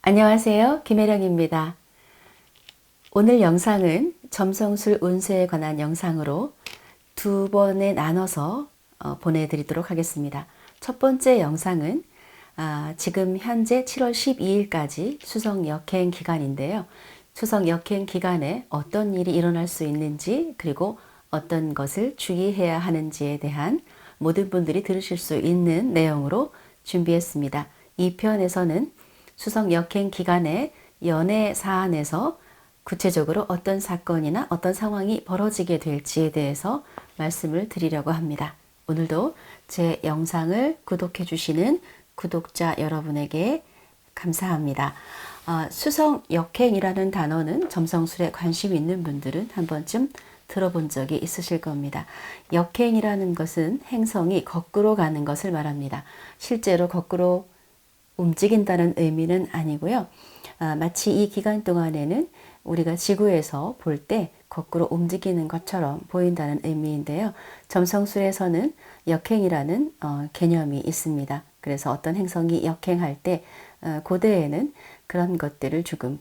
안녕하세요. 김혜령입니다. 오늘 영상은 점성술 운세에 관한 영상으로 두 번에 나눠서 보내드리도록 하겠습니다. 첫 번째 영상은 지금 현재 7월 12일까지 수성 역행 기간인데요. 수성 역행 기간에 어떤 일이 일어날 수 있는지, 그리고 어떤 것을 주의해야 하는지에 대한 모든 분들이 들으실 수 있는 내용으로 준비했습니다. 이 편에서는 수성 역행 기간에 연애 사안에서 구체적으로 어떤 사건이나 어떤 상황이 벌어지게 될지에 대해서 말씀을 드리려고 합니다. 오늘도 제 영상을 구독해 주시는 구독자 여러분에게 감사합니다. 수성 역행이라는 단어는 점성술에 관심 있는 분들은 한 번쯤 들어본 적이 있으실 겁니다. 역행이라는 것은 행성이 거꾸로 가는 것을 말합니다. 실제로 거꾸로 움직인다는 의미는 아니고요. 마치 이 기간 동안에는 우리가 지구에서 볼 때 거꾸로 움직이는 것처럼 보인다는 의미인데요. 점성술에서는 역행이라는 개념이 있습니다. 그래서 어떤 행성이 역행할 때 고대에는 그런 것들을 조금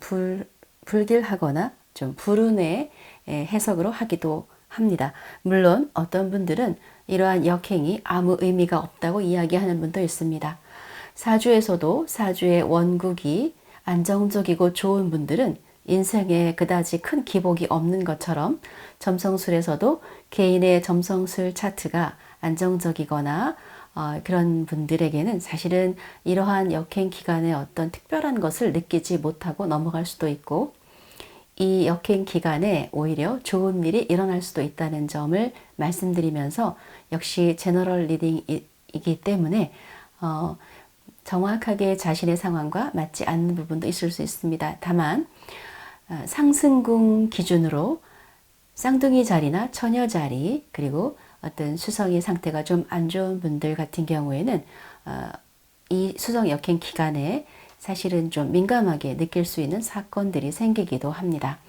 불길하거나 좀 불운의 해석으로 하기도 합니다. 물론 어떤 분들은 이러한 역행이 아무 의미가 없다고 이야기하는 분도 있습니다. 사주에서도 사주의 원국이 안정적이고 좋은 분들은 인생에 그다지 큰 기복이 없는 것처럼 점성술에서도 개인의 점성술 차트가 안정적이거나 그런 분들에게는 사실은 이러한 역행 기간에 어떤 특별한 것을 느끼지 못하고 넘어갈 수도 있고, 이 역행 기간에 오히려 좋은 일이 일어날 수도 있다는 점을 말씀드리면서, 역시 제너럴 리딩이기 때문에 정확하게 자신의 상황과 맞지 않는 부분도 있을 수 있습니다. 다만 상승궁 기준으로 쌍둥이 자리나 처녀 자리, 그리고 어떤 수성의 상태가 좀 안 좋은 분들 같은 경우에는 이 수성 역행 기간에 사실은 좀 민감하게 느낄 수 있는 사건들이 생기기도 합니다.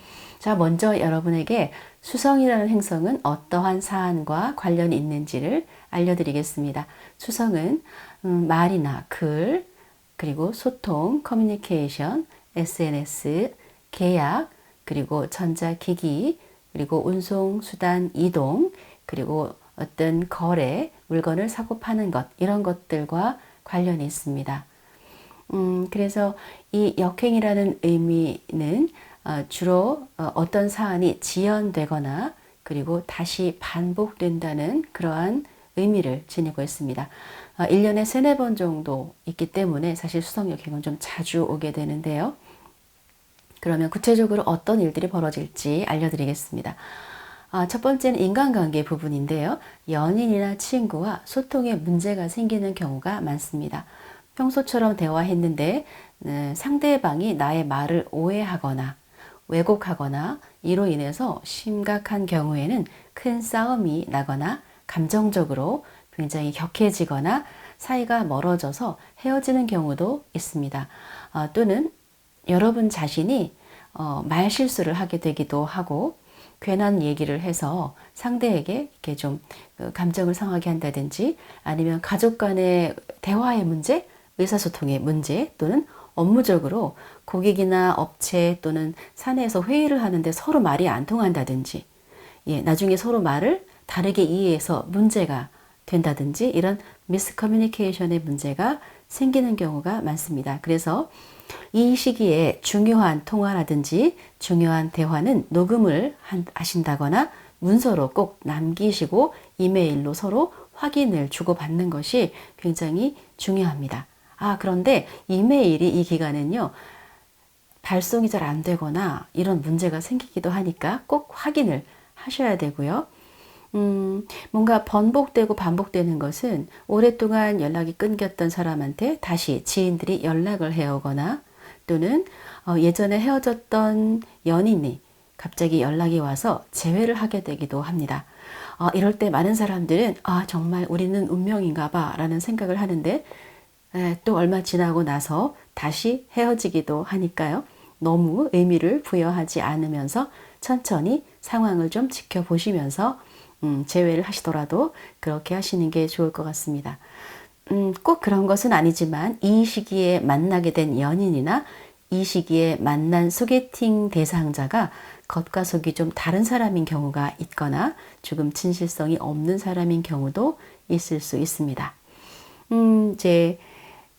자, 먼저 여러분에게 수성이라는 행성은 어떠한 사안과 관련이 있는지를 알려드리겠습니다. 수성은 말이나 글, 그리고 소통, 커뮤니케이션, SNS, 계약, 그리고 전자기기, 그리고 운송, 수단, 이동, 그리고 어떤 거래, 물건을 사고 파는 것, 이런 것들과 관련이 있습니다. 그래서 이 역행이라는 의미는 주로 어떤 사안이 지연되거나 그리고 다시 반복된다는 그러한 의미를 지니고 있습니다. 1년에 3, 4번 정도 있기 때문에 사실 수성 역행은 좀 자주 오게 되는데요. 그러면 구체적으로 어떤 일들이 벌어질지 알려드리겠습니다. 첫 번째는 인간관계 부분인데요. 연인이나 친구와 소통에 문제가 생기는 경우가 많습니다. 평소처럼 대화했는데 상대방이 나의 말을 오해하거나 왜곡하거나 이로 인해서 심각한 경우에는 큰 싸움이 나거나 감정적으로 굉장히 격해지거나 사이가 멀어져서 헤어지는 경우도 있습니다. 또는 여러분 자신이 말 실수를 하게 되기도 하고, 괜한 얘기를 해서 상대에게 이렇게 좀 감정을 상하게 한다든지, 아니면 가족 간의 대화의 문제, 의사소통의 문제, 또는 업무적으로 고객이나 업체 또는 사내에서 회의를 하는데 서로 말이 안 통한다든지, 나중에 서로 말을 다르게 이해해서 문제가 된다든지, 이런 미스커뮤니케이션의 문제가 생기는 경우가 많습니다. 그래서 이 시기에 중요한 통화라든지 중요한 대화는 녹음을 하신다거나 문서로 꼭 남기시고 이메일로 서로 확인을 주고받는 것이 굉장히 중요합니다. 그런데 이메일이 이 기간은요, 발송이 잘 안 되거나 이런 문제가 생기기도 하니까 꼭 확인을 하셔야 되고요. 뭔가 번복되고 반복되는 것은 오랫동안 연락이 끊겼던 사람한테 다시 지인들이 연락을 해오거나, 또는 예전에 헤어졌던 연인이 갑자기 연락이 와서 재회를 하게 되기도 합니다. 이럴 때 많은 사람들은 정말 우리는 운명인가 봐 라는 생각을 하는데, 또 얼마 지나고 나서 다시 헤어지기도 하니까요. 너무 의미를 부여하지 않으면서 천천히 상황을 좀 지켜보시면서 재회를 하시더라도 그렇게 하시는 게 좋을 것 같습니다. 꼭 그런 것은 아니지만 이 시기에 만나게 된 연인이나 이 시기에 만난 소개팅 대상자가 겉과 속이 좀 다른 사람인 경우가 있거나 조금 진실성이 없는 사람인 경우도 있을 수 있습니다.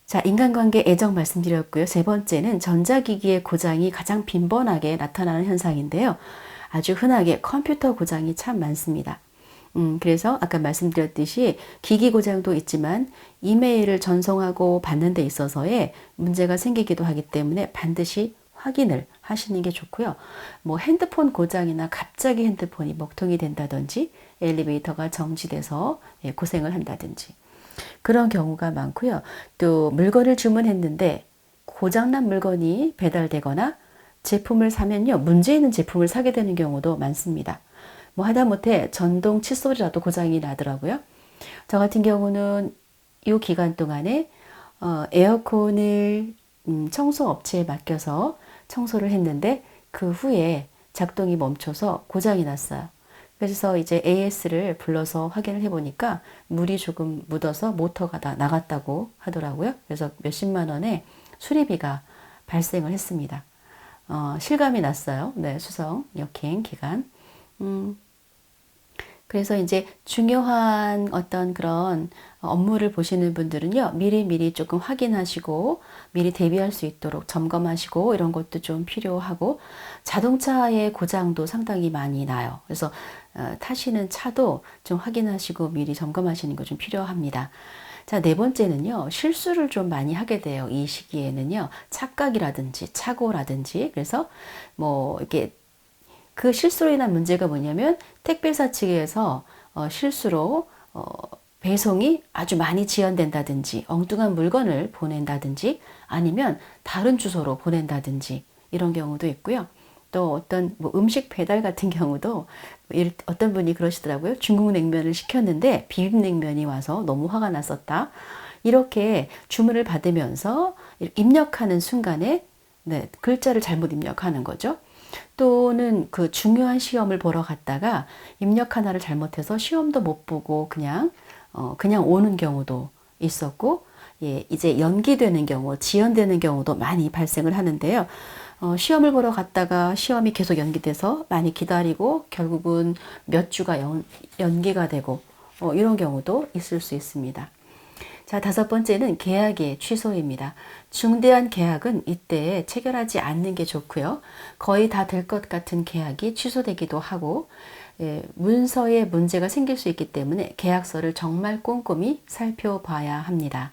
자, 인간관계 애정 말씀드렸고요. 세 번째는 전자기기의 고장이 가장 빈번하게 나타나는 현상인데요. 아주 흔하게 컴퓨터 고장이 참 많습니다. 그래서 아까 말씀드렸듯이 기기 고장도 있지만 이메일을 전송하고 받는 데 있어서의 문제가 생기기도 하기 때문에 반드시 확인을 하시는 게 좋고요. 뭐 핸드폰 고장이나 갑자기 핸드폰이 먹통이 된다든지 엘리베이터가 정지돼서 고생을 한다든지 그런 경우가 많고요. 또 물건을 주문했는데 고장난 물건이 배달되거나 제품을 사면요. 문제 있는 제품을 사게 되는 경우도 많습니다. 뭐 하다못해 전동 칫솔이라도 고장이 나더라고요. 저 같은 경우는 이 기간 동안에 에어컨을 청소업체에 맡겨서 청소를 했는데 그 후에 작동이 멈춰서 고장이 났어요. 그래서 이제 AS를 불러서 확인을 해보니까 물이 조금 묻어서 모터가 다 나갔다고 하더라고요. 그래서 몇십만 원의 수리비가 발생을 했습니다. 실감이 났어요. 네, 수성 역행 기간. 그래서 이제 중요한 어떤 그런 업무를 보시는 분들은요, 미리미리 조금 확인하시고, 미리 대비할 수 있도록 점검하시고, 이런 것도 좀 필요하고, 자동차의 고장도 상당히 많이 나요. 그래서 타시는 차도 좀 확인하시고, 미리 점검하시는 거 좀 필요합니다. 자, 네 번째는요, 실수를 좀 많이 하게 돼요. 이 시기에는요, 착각이라든지, 착오라든지, 그래서 뭐, 이렇게 그 실수로 인한 문제가 뭐냐면 택배사 측에서 실수로 배송이 아주 많이 지연된다든지 엉뚱한 물건을 보낸다든지 아니면 다른 주소로 보낸다든지 이런 경우도 있고요. 또 어떤 뭐 음식 배달 같은 경우도 어떤 분이 그러시더라고요. 중국 냉면을 시켰는데 비빔냉면이 와서 너무 화가 났었다. 이렇게 주문을 받으면서 입력하는 순간에 네, 글자를 잘못 입력하는 거죠. 또는 그 중요한 시험을 보러 갔다가 입력 하나를 잘못해서 시험도 못 보고 그냥 오는 경우도 있었고, 예, 이제 연기되는 경우, 지연되는 경우도 많이 발생을 하는데요. 시험을 보러 갔다가 시험이 계속 연기돼서 많이 기다리고 결국은 몇 주가 연기가 되고 이런 경우도 있을 수 있습니다. 자, 다섯 번째는 계약의 취소입니다. 중대한 계약은 이때 체결하지 않는 게 좋고요. 거의 다 될 것 같은 계약이 취소되기도 하고 문서에 문제가 생길 수 있기 때문에 계약서를 정말 꼼꼼히 살펴봐야 합니다.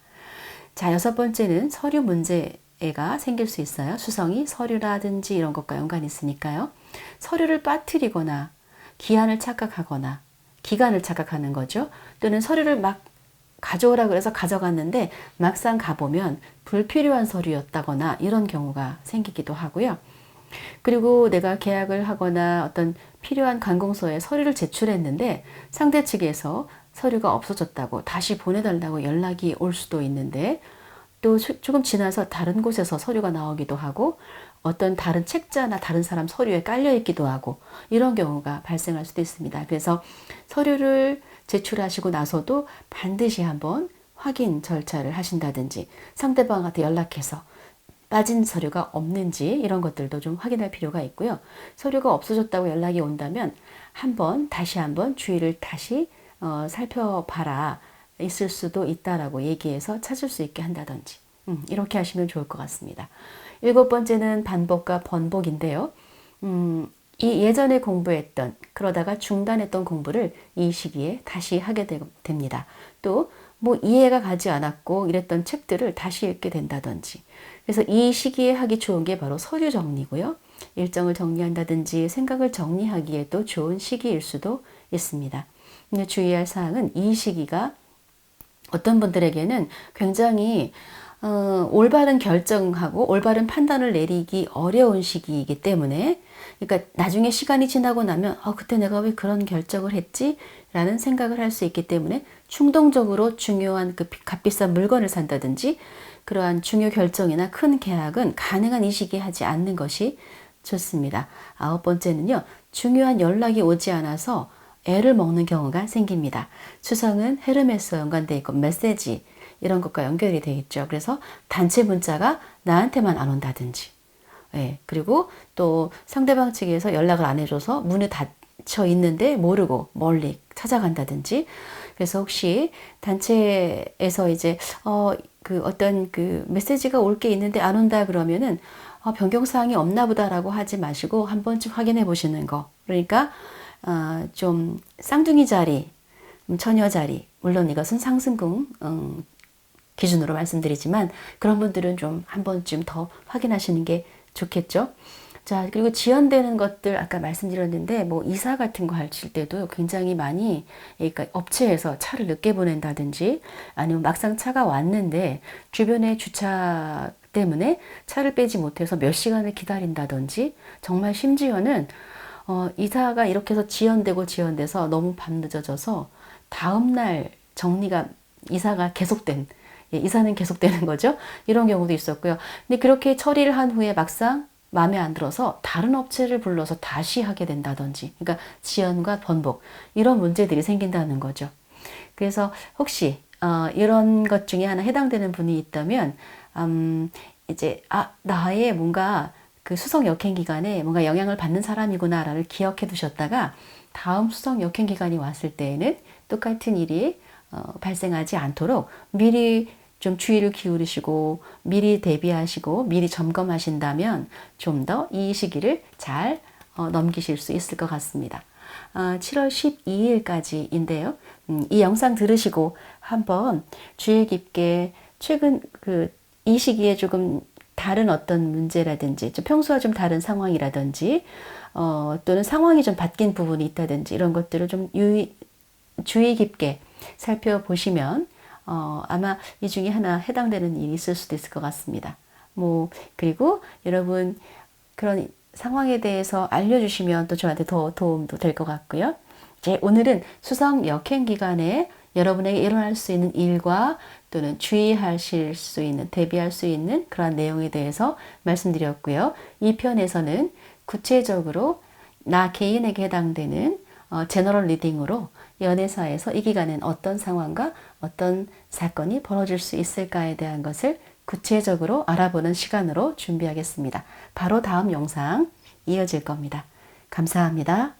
자, 여섯 번째는 서류 문제가 생길 수 있어요. 수성이 서류라든지 이런 것과 연관이 있으니까요. 서류를 빠뜨리거나 기한을 착각하거나 기간을 착각하는 거죠. 또는 서류를 막 가져오라 그래서 가져갔는데 막상 가보면 불필요한 서류였다거나 이런 경우가 생기기도 하고요. 그리고 내가 계약을 하거나 어떤 필요한 관공서에 서류를 제출했는데 상대 측에서 서류가 없어졌다고 다시 보내달라고 연락이 올 수도 있는데 또 조금 지나서 다른 곳에서 서류가 나오기도 하고 어떤 다른 책자나 다른 사람 서류에 깔려 있기도 하고 이런 경우가 발생할 수도 있습니다. 그래서 서류를 제출하시고 나서도 반드시 한번 확인 절차를 하신다든지 상대방한테 연락해서 빠진 서류가 없는지 이런 것들도 좀 확인할 필요가 있고요. 서류가 없어졌다고 연락이 온다면 다시 한번 주의를 다시 살펴봐라. 있을 수도 있다라고 얘기해서 찾을 수 있게 한다든지 이렇게 하시면 좋을 것 같습니다. 일곱 번째는 반복과 번복인데요. 이 예전에 공부했던 그러다가 중단했던 공부를 이 시기에 다시 하게 됩니다. 또 뭐 이해가 가지 않았고 이랬던 책들을 다시 읽게 된다든지 그래서 이 시기에 하기 좋은 게 바로 서류 정리고요. 일정을 정리한다든지 생각을 정리하기에도 좋은 시기일 수도 있습니다. 근데 주의할 사항은 이 시기가 어떤 분들에게는 굉장히 올바른 결정하고 올바른 판단을 내리기 어려운 시기이기 때문에 그러니까 나중에 시간이 지나고 나면 그때 내가 왜 그런 결정을 했지? 라는 생각을 할 수 있기 때문에 충동적으로 중요한 그 값비싼 물건을 산다든지 그러한 중요 결정이나 큰 계약은 가능한 이 시기에 하지 않는 것이 좋습니다. 아홉 번째는요. 중요한 연락이 오지 않아서 애를 먹는 경우가 생깁니다. 수성은 헤르메스와 연관되어 있고 메시지 이런 것과 연결이 되어 있죠. 그래서 단체 문자가 나한테만 안 온다든지 예, 그리고 또 상대방 측에서 연락을 안 해줘서 문이 닫혀 있는데 모르고 멀리 찾아간다든지. 그래서 혹시 단체에서 이제 그 어떤 그 메시지가 올 게 있는데 안 온다 그러면은 변경사항이 없나 보다라고 하지 마시고 한 번쯤 확인해 보시는 거. 그러니까 좀 쌍둥이 자리, 처녀 자리, 물론 이것은 상승궁 기준으로 말씀드리지만 그런 분들은 좀 한 번쯤 더 확인하시는 게 좋겠죠. 자, 그리고 지연되는 것들 아까 말씀드렸는데 뭐 이사 같은 거 하실 때도 굉장히 많이, 그러니까 업체에서 차를 늦게 보낸다든지 아니면 막상 차가 왔는데 주변에 주차 때문에 차를 빼지 못해서 몇 시간을 기다린다든지, 정말 심지어는 이사가 이렇게 해서 지연돼서 너무 밤늦어져서 다음날 정리가, 이사가 계속된, 예, 이사는 계속되는 거죠. 이런 경우도 있었고요. 근데 그렇게 처리를 한 후에 막상 마음에 안 들어서 다른 업체를 불러서 다시 하게 된다든지, 그러니까 지연과 번복, 이런 문제들이 생긴다는 거죠. 그래서 혹시 이런 것 중에 하나 해당되는 분이 있다면 이제 나의 뭔가 그 수성 역행 기간에 뭔가 영향을 받는 사람이구나를 기억해 두셨다가 다음 수성 역행 기간이 왔을 때에는 똑같은 일이 발생하지 않도록 미리 좀 주의를 기울이시고 미리 대비하시고 미리 점검하신다면 좀 더 이 시기를 잘 넘기실 수 있을 것 같습니다. 7월 12일까지인데요. 이 영상 들으시고 한번 주의 깊게 최근 이 시기에 조금 다른 어떤 문제라든지 좀 평소와 좀 다른 상황이라든지 또는 상황이 좀 바뀐 부분이 있다든지 이런 것들을 좀 주의 깊게 살펴보시면 아마 이 중에 하나 해당되는 일이 있을 수도 있을 것 같습니다. 그리고 여러분 그런 상황에 대해서 알려주시면 또 저한테 더 도움도 될 것 같고요. 이제 오늘은 수성 역행 기간에 여러분에게 일어날 수 있는 일과 또는 주의하실 수 있는, 대비할 수 있는 그러한 내용에 대해서 말씀드렸고요. 이 편에서는 구체적으로 나 개인에게 해당되는 제너럴 리딩으로 연애사에서 이 기간엔 어떤 상황과 어떤 사건이 벌어질 수 있을까에 대한 것을 구체적으로 알아보는 시간으로 준비하겠습니다. 바로 다음 영상 이어질 겁니다. 감사합니다.